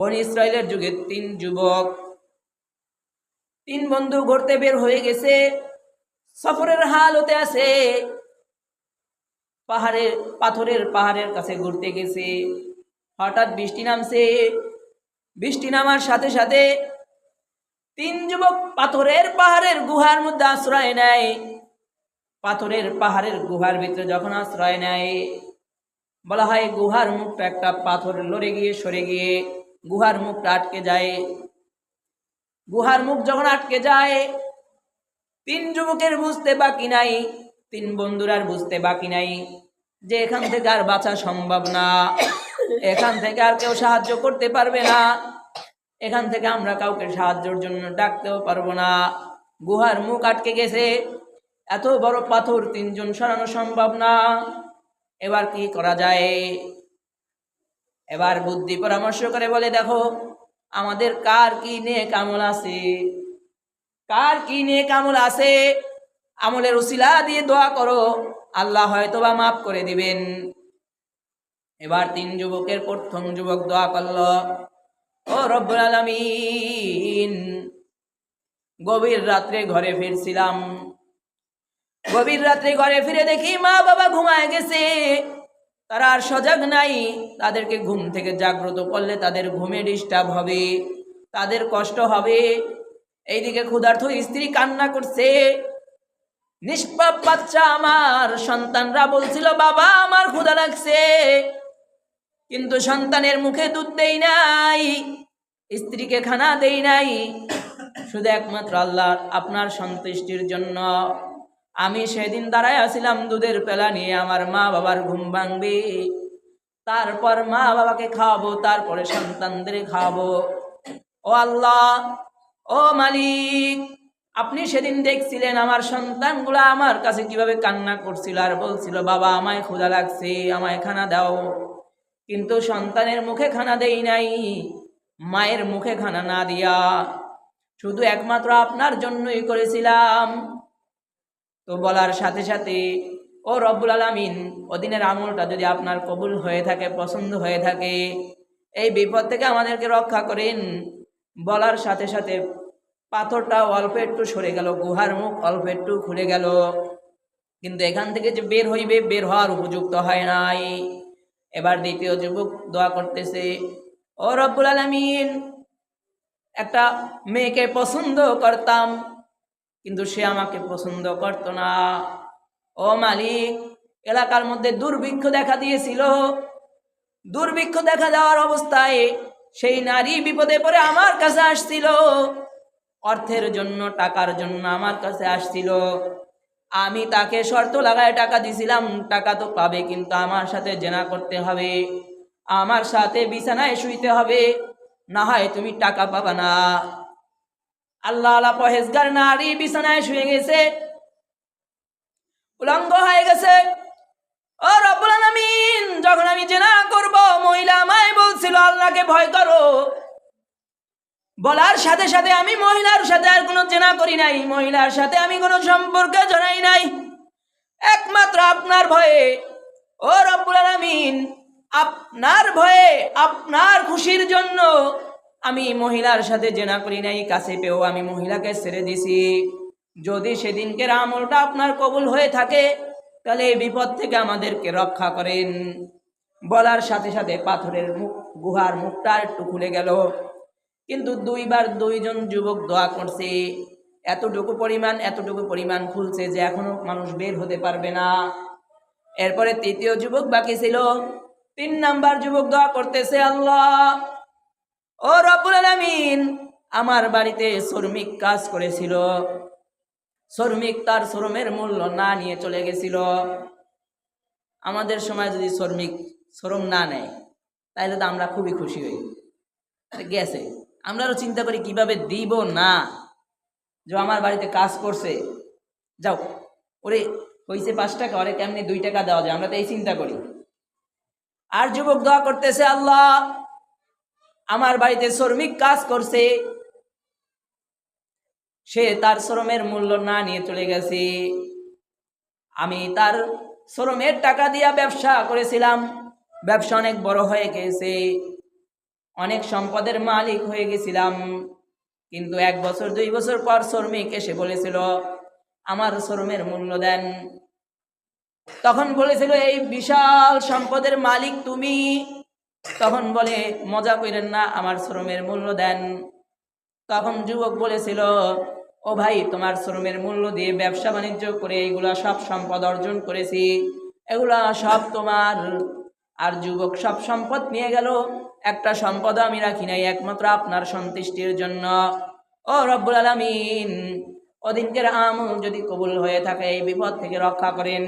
বনি ইসরায়েলের যুগে তিন বন্ধু ঘুরতে বের হয়ে গেছে। সফরের হালতে আছে, পাথরের পাহাড়ের কাছে ঘুরতে গেছে। হঠাৎ বৃষ্টি নামছে। বৃষ্টি নামার সাথে সাথে তিন যুবক পাথরের পাহাড়ের গুহার মধ্যে আশ্রয় নেয়। পাথরের পাহাড়ের গুহার ভিতরে যখন আশ্রয় নেয়, বলা হয় গুহার মুখটা একটা পাথর লড়ে গিয়ে সরে গিয়ে গুহার মুখটা আটকে যায়। গুহার মুখ যখন আটকে যায়, তিন যুবকের বুঝতে বাকি নাই, তিন বন্ধুর আর বুঝতে বাকি নাই যে এখান থেকে আর বাঁচা সম্ভব না, এখান থেকে আর কেউ সাহায্য করতে পারবে না, এখান থেকে আমরা কাউকে সাহায্যের জন্য ডাকতেও পারবো না। গুহার মুখ আটকে গেছে, এত বড় পাথর তিনজন সরানো সম্ভব না। এবার কি করা যায়? এবার বুদ্ধি পরামর্শ করে বলে, দেখো আমাদের কার কি নেক আমল আছে, কার কি নেক আমল আছে, আমলের উসিলা দিয়ে দোয়া করো, আল্লাহ হয়তো বা মাফ করে দিবেন। এবার তিন যুবকের প্রথম যুবক দোয়া করল, ও রব্বুল আলামিন, গভীর রাত্রে ঘরে ফিরছিলাম, গভীর রাত্রে ঘরে ফিরে দেখি মা বাবা ঘুমায় গেছে, তারা আর সজাগ নাই। তাদেরকে ঘুম থেকে জাগ্রত করলে তাদের ঘুমে ডিস্টার্ব হবে, তাদের কষ্ট হবে। এইদিকে ক্ষুধার্ত স্ত্রী কান্না করছে, নিষ্পাপ বাচ্চা আমার সন্তানরা বলছিল বাবা আমার ক্ষুধা লাগছে, কিন্তু সন্তানের মুখে দুধ দেই নাই, স্ত্রীকে খানা দেই নাই, শুধু একমাত্র আল্লাহ আপনার সন্তুষ্টির জন্য আমি সেদিন দাঁড়ায় আছিলাম দুধের পেলা নিয়ে। আমার মা বাবার ঘুম ভাঙবে, তারপর মা বাবাকে খাওয়াবো, তারপরে সন্তানদের খাওয়াবো। ও আল্লাহ, ও মালিক, আপনি সেদিন দেখছিলেন আমার সন্তানগুলা আমার কাছে কিভাবে কান্না করছিল আর বলছিল বাবা আমায় ক্ষুধা লাগছে, আমায় খানা দাও, কিন্তু সন্তানের মুখে খানা দেই নাই, মায়ের মুখে খানা না দিয়া শুধু একমাত্র আপনার জন্যই করেছিলাম। তো বলার সাথে সাথে, ও রব্বুল আলামিন, ওদিনের আমলটা যদি আপনার কবুল হয়ে থাকে, পছন্দ হয়ে থাকে, এই বিপদ থেকে আমাদেরকে রক্ষা করেন। বলার সাথে সাথে পাথরটা অল্প একটু সরে গেল, গুহার মুখ অল্প একটু খুলে গেল, কিন্তু এখান থেকে যে বের হইবে, বের হওয়ার উপযুক্ত হয় নাই। এবার দ্বিতীয় যুবক দোয়া করতেছে, ও রব্বুল আলামিন, একটা মেয়েকে পছন্দ করতাম, কিন্তু সে আমাকে পছন্দ করত না। ও মালিক, এলাকার মধ্যে দুর্ভিক্ষ দেখা দিয়েছিল, দুর্ভিক্ষ দেখা দেওয়ার অবস্থায় সেই নারী বিপদে পড়ে আমার কাছে আসছিল, অর্থের জন্য, টাকার জন্য আমার কাছে আসছিল। আমি তাকে শর্ত লাগায় টাকা দিছিলাম, টাকা তো পাবে, কিন্তু আমার সাথে জেনা করতে হবে, আমার সাথে বিছানায় শুইতে হবে, না হয় তুমি টাকা পাবা না। আল্লাহ আল্লাহ পহেজগার নারী বিছানায় শুয়ে গেছে, উলঙ্গ হয়ে গেছে। ও রব্বুল আলামিন, যখন আমি জেনা করব, মহিলা আমায় বলছিল আল্লাহকে ভয় করো, বলার সাথে সাথে আমি মহিলার সাথে আর কোনো জেনা করি নাই, মহিলার সাথে আমি কোনো সম্পর্কে জড়াই নাই, একমাত্র আপনার ভয়ে। ও রব্বুল আলামিন, আপনার ভয়ে, আপনার খুশির জন্য আমি মহিলার সাথে জেনা করি নাই, কাছে পেও আমি মহিলাকে ছেড়ে দিছি। যদি সেদিনকের আমলটা আপনার কবুল হয়ে থাকে, তাহলে এই বিপদ থেকে আমাদেরকে রক্ষা করেন। বলার সাথে সাথে পাথরের মুখ, গুহার মুখটা একটু খুলে গেল, কিন্তু দুইবার দুইজন যুবক দোয়া করছে, এতটুকু পরিমাণ খুলছে যে এখনো মানুষ বের হতে পারবে না। এরপরে তৃতীয় যুবক বাকি ছিল, 3 নাম্বার যুবক দোয়া করতেছে, আল্লাহ, ও রব্বুল আলামিন, আমার বাড়িতে শ্রমিক কাজ করেছিল, শ্রমিক তার শ্রমের মূল্য না নিয়ে চলে গেছিল। আমাদের সময় যদি শ্রম না নেয়, তাহলে তো আমরা খুবই খুশি হই, গেছে, আমরাও চিন্তা করি কিভাবে দিব না, যে আমার বাড়িতে কাজ করছে, যাও ওরে হইছে 5 টাকা, ওরে কেমনি 2 টাকা দেওয়া যায়, আমরা তো এই চিন্তা করি। আর যুবক দোয়া করতেছে, আল্লাহ, আমার বাড়িতে শ্রমিক কাজ করছে, সে তার শ্রমের মূল্য না নিয়ে চলে গেছে, আমি তার শ্রমের টাকা দিয়া ব্যবসা করেছিলাম, ব্যবসা অনেক বড় হয়ে গেছে, অনেক সম্পদের মালিক হয়ে গেছিলাম, কিন্তু 1 বছর 2 বছর পর শ্রমিক এসে বলেছিল আমার শ্রমের মূল্য দেন। তখন বলেছিল এই বিশাল সম্পদের মালিক তুমি। তখন বলে মজা করেন না, আমার শ্রমের মূল্য দেন। তখন যুবক বলেছিল ও ভাই, তোমার শ্রমের মূল্য দিয়ে ব্যবসা বাণিজ্য করে এগুলা সব সম্পদ অর্জন করেছি, এগুলা সব তোমার। আর যুবক সব সম্পদ নিয়ে গেল, একটা সম্পদ আমি রাখি নাই, একমাত্র আপনার সন্তুষ্টির জন্য। ও রব্বুল আলামিন, ওদিনকের আমল যদি কবুল হয়ে থাকে এই বিপদ থেকে রক্ষা করেন।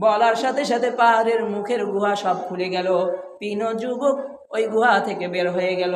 বলার সাথে সাথে পাহাড়ের মুখের গুহা সব খুলে গেল, 3 যুবক ওই গুহা থেকে বের হয়ে গেল।